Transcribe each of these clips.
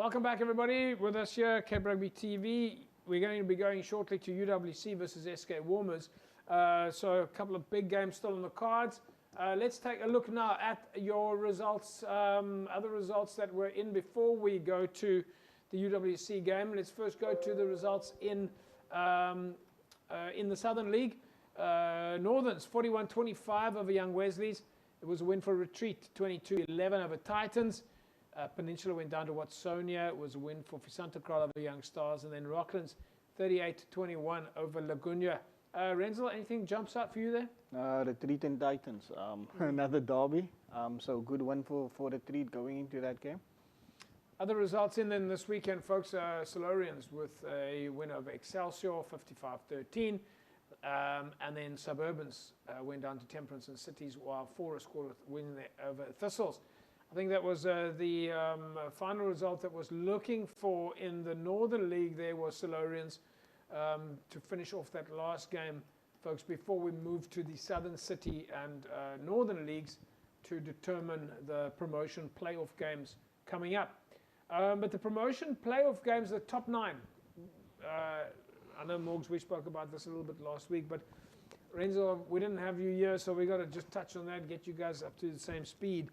Welcome back, everybody. With us here, Cape Rugby TV. We're going to be going shortly to UWC versus Sk Walmers. So a couple of big games still on the cards. Let's take a look now at your results, other results that were in before we go to the UWC game. Let's first go to the results in the Southern League. Northerns 41-25 over Young Wesleys. It was a win for Retreat, 22-11 over Titans. Peninsula went down to Watsonia. It was a win for Santa Cruz over Young Stars. And then Rocklands, 38-21 over Laguna. Renzel, anything jumps out for you there? Retreat and Titans, another derby. So good one for Retreat going into that game. Other results in then this weekend, folks. Silurians with a win over Excelsior, 55-13. And then Suburbans went down to Temperance and Cities, while Forest scored a win there over Thistles. I think that was the final result that was looking for in the Northern League. There was Silurians to finish off that last game, folks, before we move to the Southern City and Northern Leagues to determine the promotion playoff games coming up. But the promotion playoff games, the top 9. I know, Morgs, we spoke about this a little bit last week, but Renzo, we didn't have you here, so we got to just touch on that and get you guys up to the same speed.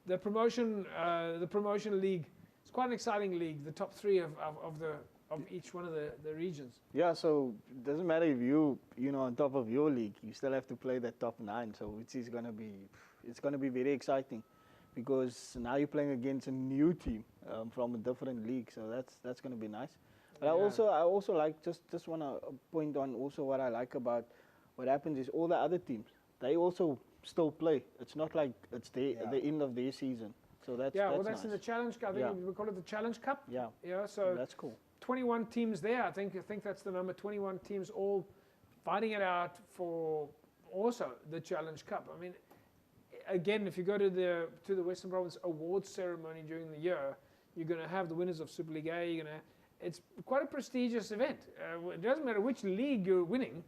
The promotion league, it's quite an exciting league. The top 3 of each one of the regions. Yeah, so it doesn't matter if you're on top of your league, you still have to play that top 9. So it's gonna be very exciting, because now you're playing against a new team from a different league. So that's gonna be nice. But yeah. I also like just want to point on also what I like about what happens is all the other teams, they also still play. It's not like it's the end of their season. So that's that's nice. In the Challenge Cup. I think we call it the Challenge Cup. Yeah. So that's cool. 21 teams there. I think that's the number. 21 teams all fighting it out for also the Challenge Cup. I mean, again, if you go to the Western Province Awards ceremony during the year, you're going to have the winners of Super League A. It's quite a prestigious event. It doesn't matter which league you're winning.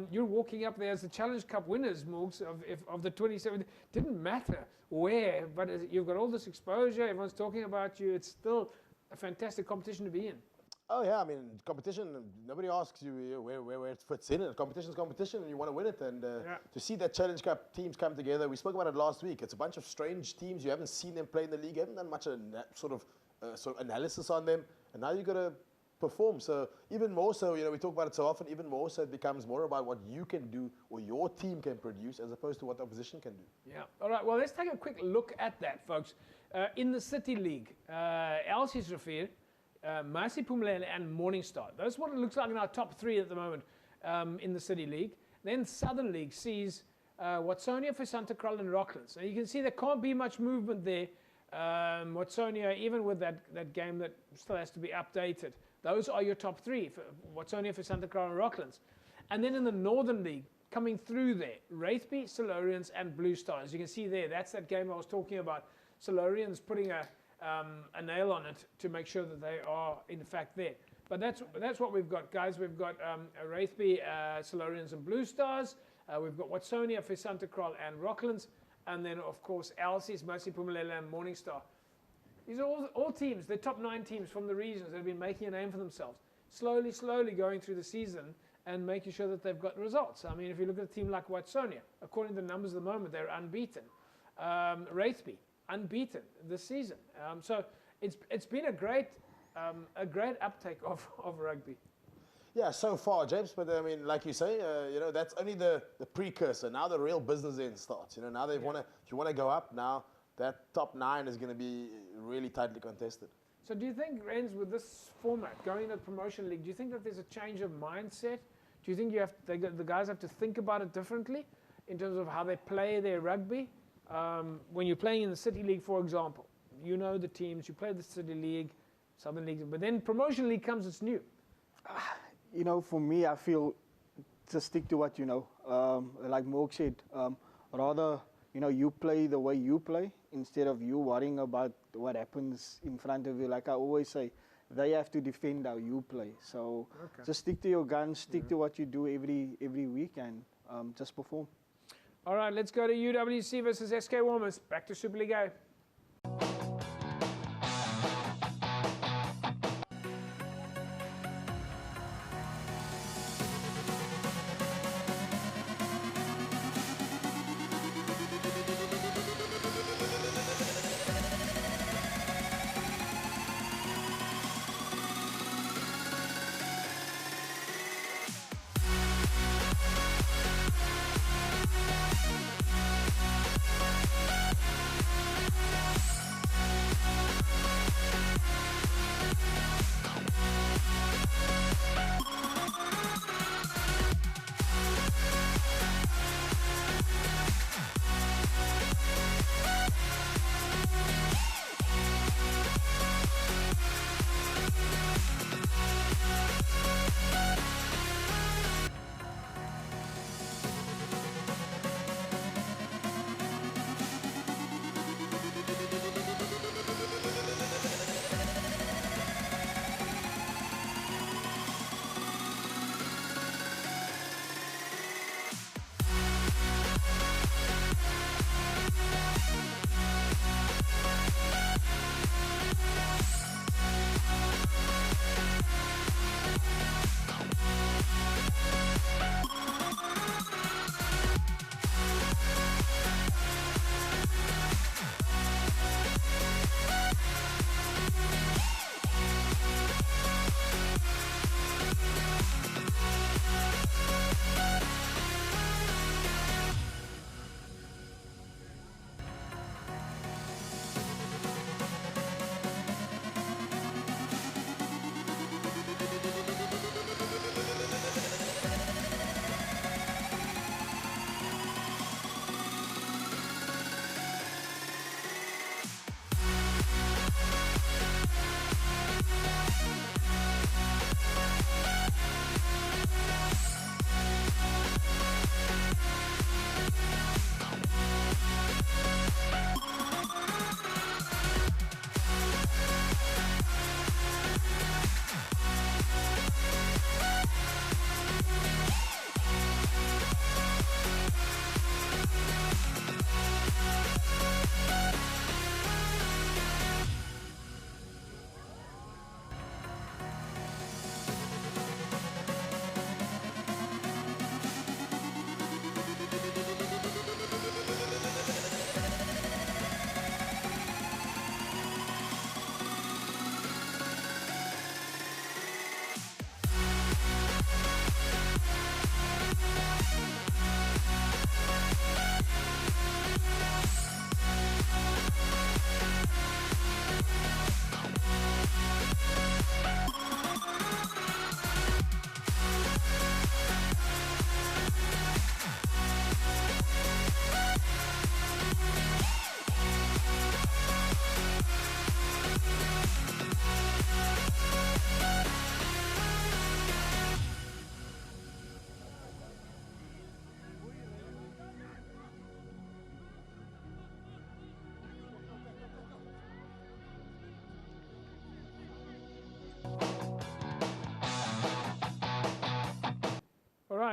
You're walking up there as the Challenge Cup winners, Morgs, of the 27. Didn't matter where, but you've got all this exposure. Everyone's talking about you. It's still a fantastic competition to be in. Oh yeah, I mean, competition. Nobody asks you where it fits in. Competition is competition, and you want to win it. And to see that Challenge Cup teams come together, we spoke about it last week. It's a bunch of strange teams. You haven't seen them play in the league. You haven't done much sort of analysis on them, and now you've got to perform. So even more so, we talk about it so often, even more so it becomes more about what you can do or your team can produce as opposed to what the opposition can do. Yeah. All right, well, let's take a quick look at that, folks. In the City League, Elsie's Rivier, Masi Pumlele and Morningstar. That's what it looks like in our top 3 at the moment in the City League. Then Southern League sees Watsonia for Santa Cruz and Rocklands. Now you can see there can't be much movement there. Watsonia, even with that game that still has to be updated. Those are your top 3, for Watsonia, for Santa Cruz and Rocklands. And then in the Northern League, coming through there, Wraithby, Silurians and Blue Stars. You can see there, that's that game I was talking about. Silurians putting a nail on it to make sure that they are in fact there. But that's what we've got, guys. We've got Wraithby, Silurians and Blue Stars. We've got Watsonia for Santa Cruz and Rocklands. And then, of course, Elsie's, Masi Pumlele and Morningstar. These are all teams, the top 9 teams from the regions that have been making a name for themselves. Slowly going through the season and making sure that they've got results. I mean, if you look at a team like Watsonia, according to the numbers at the moment, they're unbeaten. Wraithby, unbeaten this season. So it's been a great uptake of rugby. Yeah, so far, James. But I mean, like you say, that's only the precursor. Now the real business end starts. Now if you want to go up now, that top 9 is going to be really tightly contested. So do you think, Renz, with this format, going to the promotion league, do you think that there's a change of mindset? Do you think the guys have to think about it differently in terms of how they play their rugby? When you're playing in the City League, for example, you know the teams, you play the City League, Southern League, but then promotion league comes, it's new. For me, I feel just stick to what you know. Like Morg said, rather, you play the way you play instead of you worrying about what happens in front of you. Like I always say, they have to defend how you play. So just stick to your guns, stick to what you do every week, and just perform. All right, let's go to UWC versus Sk Walmers. Back to Super League A.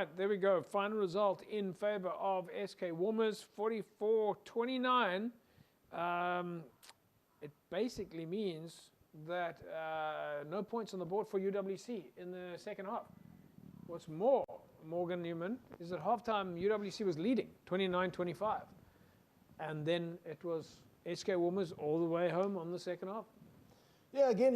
right, there we go. Final result in favor of Sk Walmers, 44-29. It basically means that no points on the board for UWC in the second half. What's more, Morgan Newman, is at halftime UWC was leading 29-25. And then it was Sk Walmers all the way home on the second half. Yeah, again,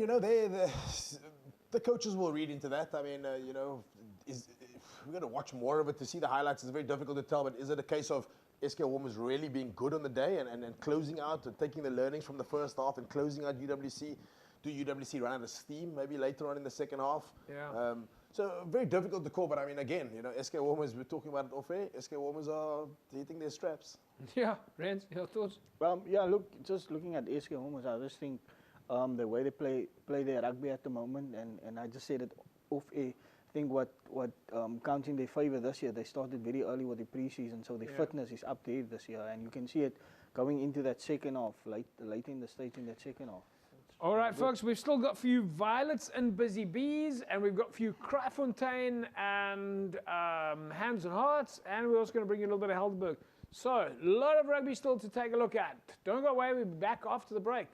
the coaches will read into that. I mean, we're going to watch more of it to see the highlights. It's very difficult to tell, but is it a case of Sk Walmers really being good on the day and closing out and taking the learnings from the first half and closing out UWC? Do UWC run out of steam maybe later on in the second half? Yeah. So very difficult to call, but I mean, again, Sk Walmers, we're talking about it off air. Sk Walmers are hitting their straps. Yeah, Rens, your thoughts? Yeah, look, just looking at Sk Walmers, I just think the way they play their rugby at the moment, and I just said it off air. I think what counts in their favour this year, they started very early with the pre-season, so their fitness is up there this year, and you can see it going into that second half, late in the stage in that second half. All right, folks, we've still got a few Violets and Busy Bees, and we've got a few Kraaifontein and Hands and Hearts, and we're also going to bring you a little bit of Helderberg. So, a lot of rugby still to take a look at. Don't go away, we'll be back after the break.